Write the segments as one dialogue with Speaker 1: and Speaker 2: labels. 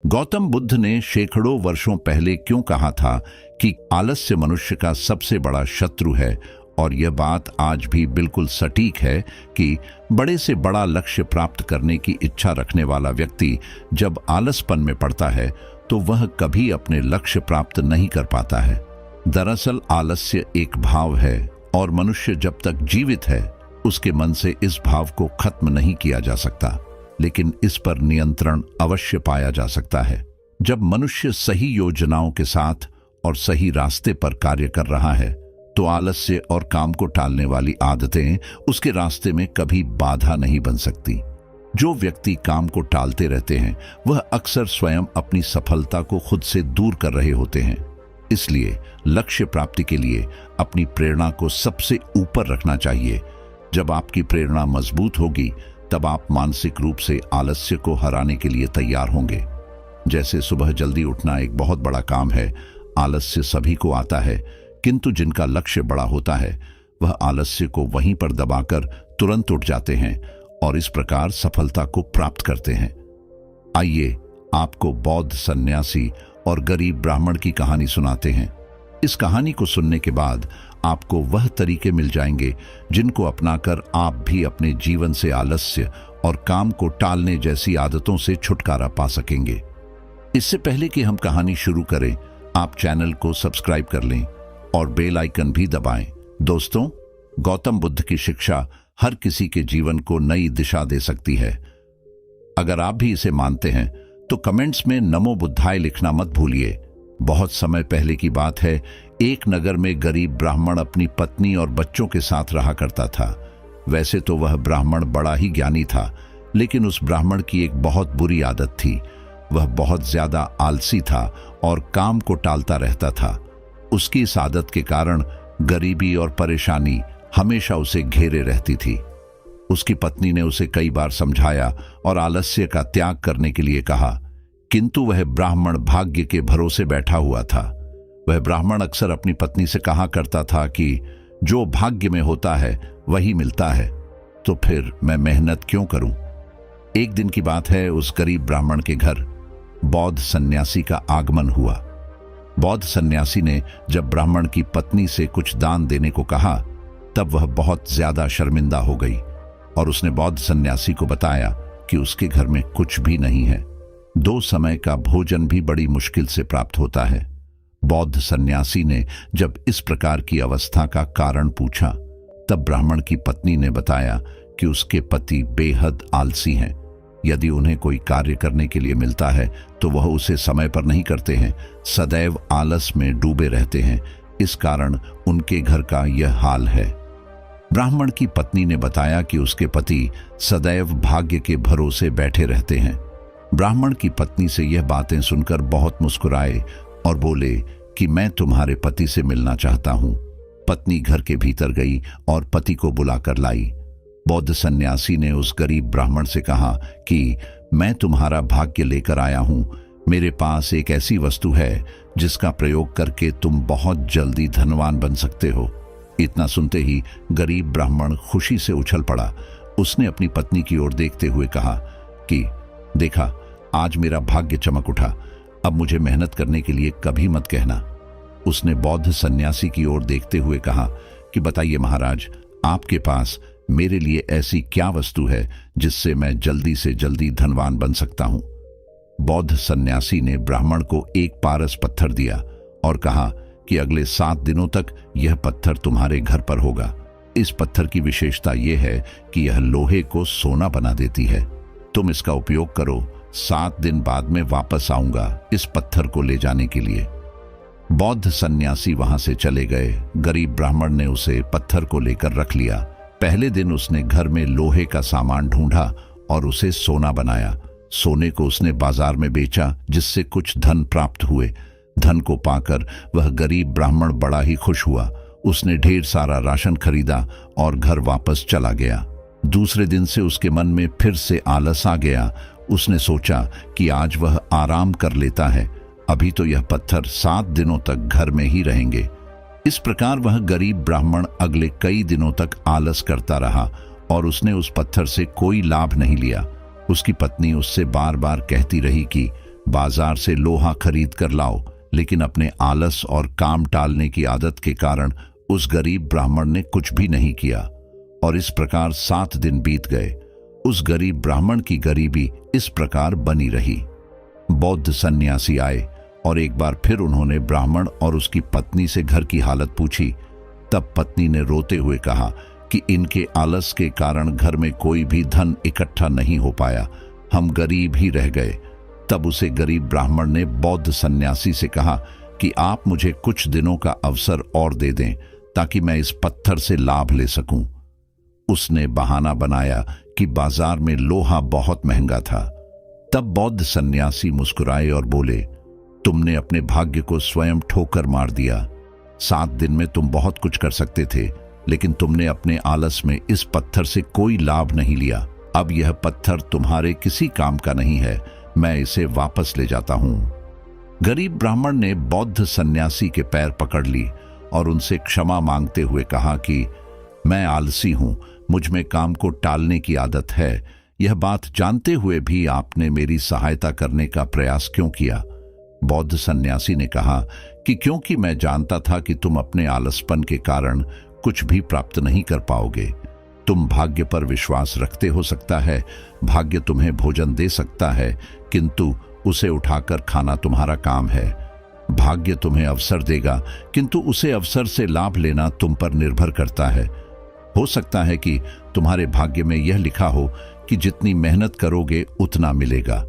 Speaker 1: गौतम बुद्ध ने सैकड़ों वर्षों पहले क्यों कहा था कि आलस्य मनुष्य का सबसे बड़ा शत्रु है, और यह बात आज भी बिल्कुल सटीक है कि बड़े से बड़ा लक्ष्य प्राप्त करने की इच्छा रखने वाला व्यक्ति जब आलसपन में पड़ता है तो वह कभी अपने लक्ष्य प्राप्त नहीं कर पाता है। दरअसल आलस्य एक भाव है और मनुष्य जब तक जीवित है उसके मन से इस भाव को खत्म नहीं किया जा सकता, लेकिन इस पर नियंत्रण अवश्य पाया जा सकता है। जब मनुष्य सही योजनाओं के साथ और सही रास्ते पर कार्य कर रहा है तो आलस्य और काम को टालने वाली आदतें उसके रास्ते में कभी बाधा नहीं बन सकती। जो व्यक्ति काम को टालते रहते हैं वह अक्सर स्वयं अपनी सफलता को खुद से दूर कर रहे होते हैं। इसलिए लक्ष्य प्राप्ति के लिए अपनी प्रेरणा को सबसे ऊपर रखना चाहिए। जब आपकी प्रेरणा मजबूत होगी तब आप मानसिक रूप से आलस्य को हराने के लिए तैयार होंगे। जैसे सुबह जल्दी उठना एक बहुत बड़ा काम है, आलस्य सभी को आता है, किंतु जिनका लक्ष्य बड़ा होता है वह आलस्य को वहीं पर दबाकर तुरंत उठ जाते हैं और इस प्रकार सफलता को प्राप्त करते हैं। आइए आपको बौद्ध सन्यासी और गरीब ब्राह्मण की कहानी सुनाते हैं। इस कहानी को सुनने के बाद आपको वह तरीके मिल जाएंगे जिनको अपनाकर आप भी अपने जीवन से आलस्य और काम को टालने जैसी आदतों से छुटकारा पा सकेंगे। इससे पहले कि हम कहानी शुरू करें, आप चैनल को सब्सक्राइब कर लें और बेल आइकन भी दबाएं। दोस्तों, गौतम बुद्ध की शिक्षा हर किसी के जीवन को नई दिशा दे सकती है। अगर आप भी इसे मानते हैं तो कमेंट्स में नमो बुद्धाय लिखना मत भूलिए। बहुत समय पहले की बात है, एक नगर में गरीब ब्राह्मण अपनी पत्नी और बच्चों के साथ रहा करता था। वैसे तो वह ब्राह्मण बड़ा ही ज्ञानी था, लेकिन उस ब्राह्मण की एक बहुत बुरी आदत थी। वह बहुत ज्यादा आलसी था और काम को टालता रहता था। उसकी इस आदत के कारण गरीबी और परेशानी हमेशा उसे घेरे रहती थी। उसकी पत्नी ने उसे कई बार समझाया और आलस्य का त्याग करने के लिए कहा, किंतु वह ब्राह्मण भाग्य के भरोसे बैठा हुआ था। वह ब्राह्मण अक्सर अपनी पत्नी से कहा करता था कि जो भाग्य में होता है वही मिलता है, तो फिर मैं मेहनत क्यों करूं। एक दिन की बात है, उस गरीब ब्राह्मण के घर बौद्ध सन्यासी का आगमन हुआ। बौद्ध सन्यासी ने जब ब्राह्मण की पत्नी से कुछ दान देने को कहा तब वह बहुत ज्यादा शर्मिंदा हो गई और उसने बौद्ध सन्यासी को बताया कि उसके घर में कुछ भी नहीं है। 2 समय का भोजन भी बड़ी मुश्किल से प्राप्त होता है। बौद्ध सन्यासी ने जब इस प्रकार की अवस्था का कारण पूछा तब ब्राह्मण की पत्नी ने बताया कि उसके पति बेहद आलसी हैं। यदि उन्हें कोई कार्य करने के लिए मिलता है तो वह उसे समय पर नहीं करते हैं, सदैव आलस में डूबे रहते हैं। इस कारण उनके घर का यह हाल है। ब्राह्मण की पत्नी ने बताया कि उसके पति सदैव भाग्य के भरोसे बैठे रहते हैं। ब्राह्मण की पत्नी से यह बातें सुनकर बहुत मुस्कुराए और बोले कि मैं तुम्हारे पति से मिलना चाहता हूं। पत्नी घर के भीतर गई और पति को बुलाकर लाई। बौद्ध सन्यासी ने उस गरीब ब्राह्मण से कहा कि मैं तुम्हारा भाग्य लेकर आया हूं। मेरे पास एक ऐसी वस्तु है जिसका प्रयोग करके तुम बहुत जल्दी धनवान बन सकते हो। इतना सुनते ही गरीब ब्राह्मण खुशी से उछल पड़ा। उसने अपनी पत्नी की ओर देखते हुए कहा कि देखा, आज मेरा भाग्य चमक उठा। अब मुझे मेहनत करने के लिए कभी मत कहना। उसने बौद्ध सन्यासी की ओर देखते हुए कहा कि बताइए महाराज, आपके पास मेरे लिए ऐसी क्या वस्तु है जिससे मैं जल्दी से जल्दी धनवान बन सकता हूं। बौद्ध सन्यासी ने ब्राह्मण को एक पारस पत्थर दिया और कहा कि अगले 7 दिनों तक यह पत्थर तुम्हारे घर पर होगा। इस पत्थर की विशेषता यह है कि यह लोहे को सोना बना देती है। तुम इसका उपयोग करो। 7 दिन बाद में वापस आऊंगा इस पत्थर को ले जाने के लिए। बौद्ध सन्यासी वहां से चले गए। गरीब ब्राह्मण ने उसे पत्थर को लेकर रख लिया। पहले दिन उसने घर में लोहे का सामान ढूंढा और उसे सोना बनाया। सोने को उसने बाजार में बेचा, जिससे कुछ धन प्राप्त हुए। धन को पाकर वह गरीब ब्राह्मण बड़ा ही खुश हुआ। उसने ढेर सारा राशन खरीदा और घर वापस चला गया। दूसरे दिन से उसके मन में फिर से आलस आ गया। उसने सोचा कि आज वह आराम कर लेता है। अभी तो यह पत्थर 7 दिनों तक घर में ही रहेंगे। इस प्रकार वह गरीब ब्राह्मण अगले कई दिनों तक आलस करता रहा और उसने उस पत्थर से कोई लाभ नहीं लिया। उसकी पत्नी उससे बार बार कहती रही कि बाजार से लोहा खरीद कर लाओ। लेकिन अपने आलस और काम टालने की आदत के कारण उस गरीब ब्राह्मण ने कुछ भी नहीं किया और इस प्रकार 7 दिन बीत गए। उस गरीब ब्राह्मण की गरीबी इस प्रकार बनी रही। बौद्ध सन्यासी आए और एक बार फिर उन्होंने ब्राह्मण और उसकी पत्नी से घर की हालत पूछी। तब पत्नी ने रोते हुए कहा कि इनके आलस के कारण घर में कोई भी धन इकट्ठा नहीं हो पाया, हम गरीब ही रह गए। तब उसे गरीब ब्राह्मण ने बौद्ध सन्यासी से कहा कि आप मुझे कुछ दिनों का अवसर और दे दें ताकि मैं इस पत्थर से लाभ ले सकूं। उसने बहाना बनाया कि बाजार में लोहा बहुत महंगा था। तब बौद्ध सन्यासी मुस्कुराए और बोले, तुमने अपने भाग्य को स्वयं ठोकर मार दिया। 7 दिन में तुम बहुत कुछ कर सकते थे, लेकिन तुमने अपने आलस में इस पत्थर से कोई लाभ नहीं लिया। अब यह पत्थर तुम्हारे किसी काम का नहीं है, मैं इसे वापस ले जाता हूं। गरीब ब्राह्मण ने बौद्ध सन्यासी के पैर पकड़ ली और उनसे क्षमा मांगते हुए कहा कि मैं आलसी हूं, मुझ में काम को टालने की आदत है। यह बात जानते हुए भी आपने मेरी सहायता करने का प्रयास क्यों किया? बौद्ध सन्यासी ने कहा कि क्योंकि मैं जानता था कि तुम अपने आलसपन के कारण कुछ भी प्राप्त नहीं कर पाओगे। तुम भाग्य पर विश्वास रखते हो सकता है, भाग्य तुम्हें भोजन दे सकता है, किंतु उसे उठाकर खाना तुम्हारा काम है। भाग्य तुम्हें अवसर देगा, किंतु उसे अवसर से लाभ लेना तुम पर निर्भर करता है। हो सकता है कि तुम्हारे भाग्य में यह लिखा हो कि जितनी मेहनत करोगे उतना मिलेगा।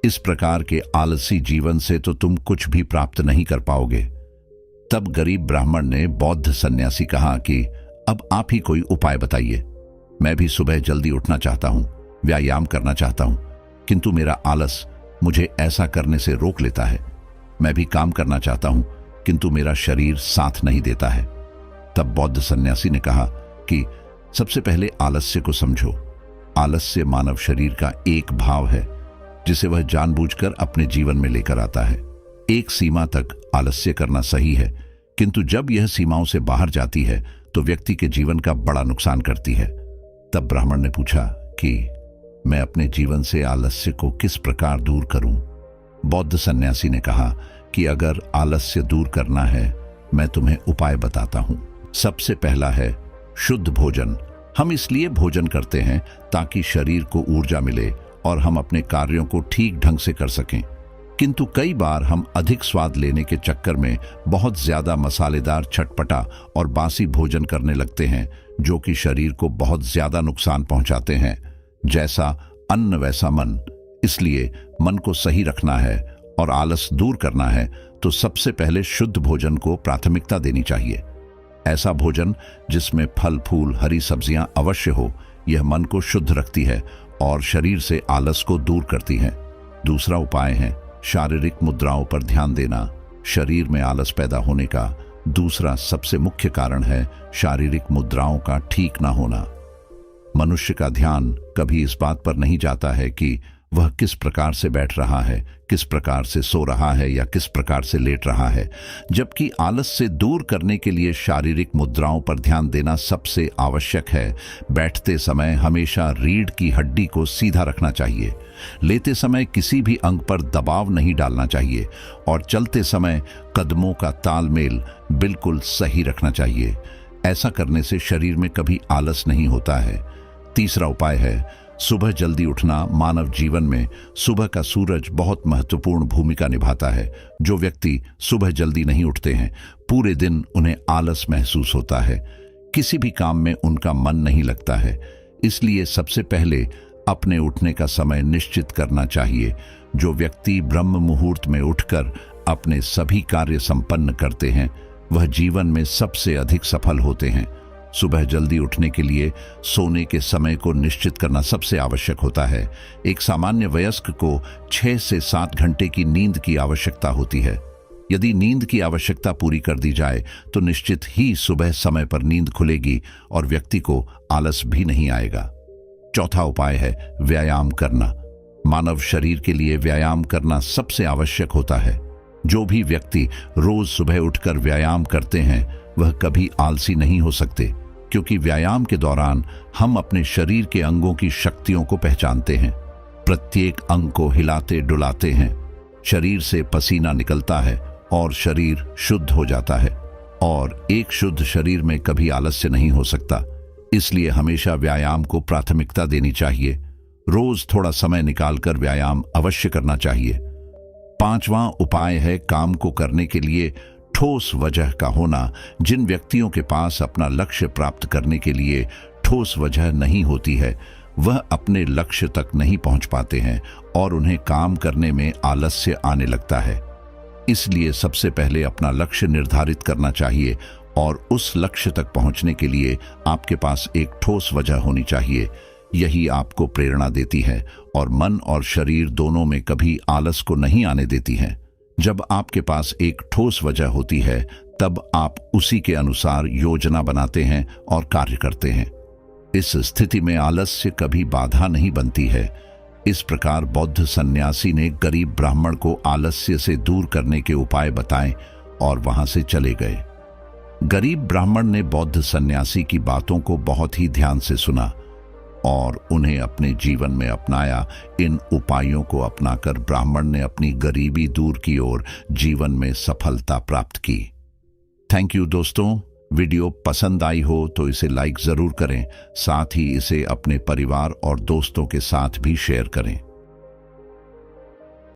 Speaker 1: इस प्रकार के आलसी जीवन से तो तुम कुछ भी प्राप्त नहीं कर पाओगे। तब गरीब ब्राह्मण ने बौद्ध सन्यासी कहा कि अब आप ही कोई उपाय बताइए। मैं भी सुबह जल्दी उठना चाहता हूं, व्यायाम करना चाहता हूं, किंतु मेरा आलस मुझे ऐसा करने से रोक लेता है। मैं भी काम करना चाहता हूं, किंतु मेरा शरीर साथ नहीं देता है। तब बौद्ध सन्यासी ने कहा कि सबसे पहले आलस्य को समझो। आलस्य मानव शरीर का एक भाव है जिसे वह जानबूझकर अपने जीवन में लेकर आता है। एक सीमा तक आलस्य करना सही है, किंतु जब यह सीमाओं से बाहर जाती है तो व्यक्ति के जीवन का बड़ा नुकसान करती है। तब ब्राह्मण ने पूछा कि मैं अपने जीवन से आलस्य को किस प्रकार दूर करूं? बौद्ध सन्यासी ने कहा कि अगर आलस्य दूर करना है, मैं तुम्हें उपाय बताता हूं। सबसे पहला है शुद्ध भोजन। हम इसलिए भोजन करते हैं ताकि शरीर को ऊर्जा मिले और हम अपने कार्यों को ठीक ढंग से कर सकें, किंतु कई बार हम अधिक स्वाद लेने के चक्कर में बहुत ज्यादा मसालेदार, चटपटा और बासी भोजन करने लगते हैं, जो कि शरीर को बहुत ज्यादा नुकसान पहुंचाते हैं। जैसा अन्न वैसा मन। इसलिए मन को सही रखना है और आलस दूर करना है तो सबसे पहले शुद्ध भोजन को प्राथमिकता देनी चाहिए। ऐसा भोजन जिसमें फल फूल, हरी सब्जियां अवश्य हो, यह मन को शुद्ध रखती है और शरीर से आलस को दूर करती है। दूसरा उपाय है शारीरिक मुद्राओं पर ध्यान देना। शरीर में आलस पैदा होने का दूसरा सबसे मुख्य कारण है शारीरिक मुद्राओं का ठीक ना होना। मनुष्य का ध्यान कभी इस बात पर नहीं जाता है कि वह किस प्रकार से बैठ रहा है, किस प्रकार से सो रहा है या किस प्रकार से लेट रहा है, जबकि आलस से दूर करने के लिए शारीरिक मुद्राओं पर ध्यान देना सबसे आवश्यक है। बैठते समय हमेशा रीढ़ की हड्डी को सीधा रखना चाहिए, लेते समय किसी भी अंग पर दबाव नहीं डालना चाहिए और चलते समय कदमों का तालमेल बिल्कुल सही रखना चाहिए। ऐसा करने से शरीर में कभी आलस नहीं होता है। तीसरा उपाय है सुबह जल्दी उठना। मानव जीवन में सुबह का सूरज बहुत महत्वपूर्ण भूमिका निभाता है। जो व्यक्ति सुबह जल्दी नहीं उठते हैं, पूरे दिन उन्हें आलस महसूस होता है, किसी भी काम में उनका मन नहीं लगता है। इसलिए सबसे पहले अपने उठने का समय निश्चित करना चाहिए। जो व्यक्ति ब्रह्म मुहूर्त में उठकर अपने सभी कार्य संपन्न करते हैं, वह जीवन में सबसे अधिक सफल होते हैं। सुबह जल्दी उठने के लिए सोने के समय को निश्चित करना सबसे आवश्यक होता है। एक सामान्य वयस्क को 6 से 7 घंटे की नींद की आवश्यकता होती है। यदि नींद की आवश्यकता पूरी कर दी जाए तो निश्चित ही सुबह समय पर नींद खुलेगी और व्यक्ति को आलस भी नहीं आएगा। चौथा उपाय है व्यायाम करना। मानव शरीर के लिए व्यायाम करना सबसे आवश्यक होता है। जो भी व्यक्ति रोज सुबह उठकर व्यायाम करते हैं, वह कभी आलसी नहीं हो सकते, क्योंकि व्यायाम के दौरान हम अपने शरीर के अंगों की शक्तियों को पहचानते हैं, प्रत्येक अंग को हिलाते डुलाते हैं। शरीर से पसीना निकलता है और शरीर शुद्ध हो जाता है, और एक शुद्ध शरीर में कभी आलस्य नहीं हो सकता। इसलिए हमेशा व्यायाम को प्राथमिकता देनी चाहिए। रोज थोड़ा समय निकालकर व्यायाम अवश्य करना चाहिए। 5वां उपाय है काम को करने के लिए ठोस वजह का होना। जिन व्यक्तियों के पास अपना लक्ष्य प्राप्त करने के लिए ठोस वजह नहीं होती है, वह अपने लक्ष्य तक नहीं पहुंच पाते हैं और उन्हें काम करने में आलस्य आने लगता है। इसलिए सबसे पहले अपना लक्ष्य निर्धारित करना चाहिए और उस लक्ष्य तक पहुंचने के लिए आपके पास एक ठोस वजह होनी चाहिए। यही आपको प्रेरणा देती है और मन और शरीर दोनों में कभी आलस को नहीं आने देती है। जब आपके पास एक ठोस वजह होती है, तब आप उसी के अनुसार योजना बनाते हैं और कार्य करते हैं। इस स्थिति में आलस्य कभी बाधा नहीं बनती है। इस प्रकार बौद्ध सन्यासी ने गरीब ब्राह्मण को आलस्य से दूर करने के उपाय बताए और वहां से चले गए। गरीब ब्राह्मण ने बौद्ध सन्यासी की बातों को बहुत ही ध्यान से सुना और उन्हें अपने जीवन में अपनाया। इन उपायों को अपनाकर ब्राह्मण ने अपनी गरीबी दूर की और जीवन में सफलता प्राप्त की। थैंक यू दोस्तों। वीडियो पसंद आई हो तो इसे लाइक जरूर करें, साथ ही इसे अपने परिवार और दोस्तों के साथ भी शेयर करें।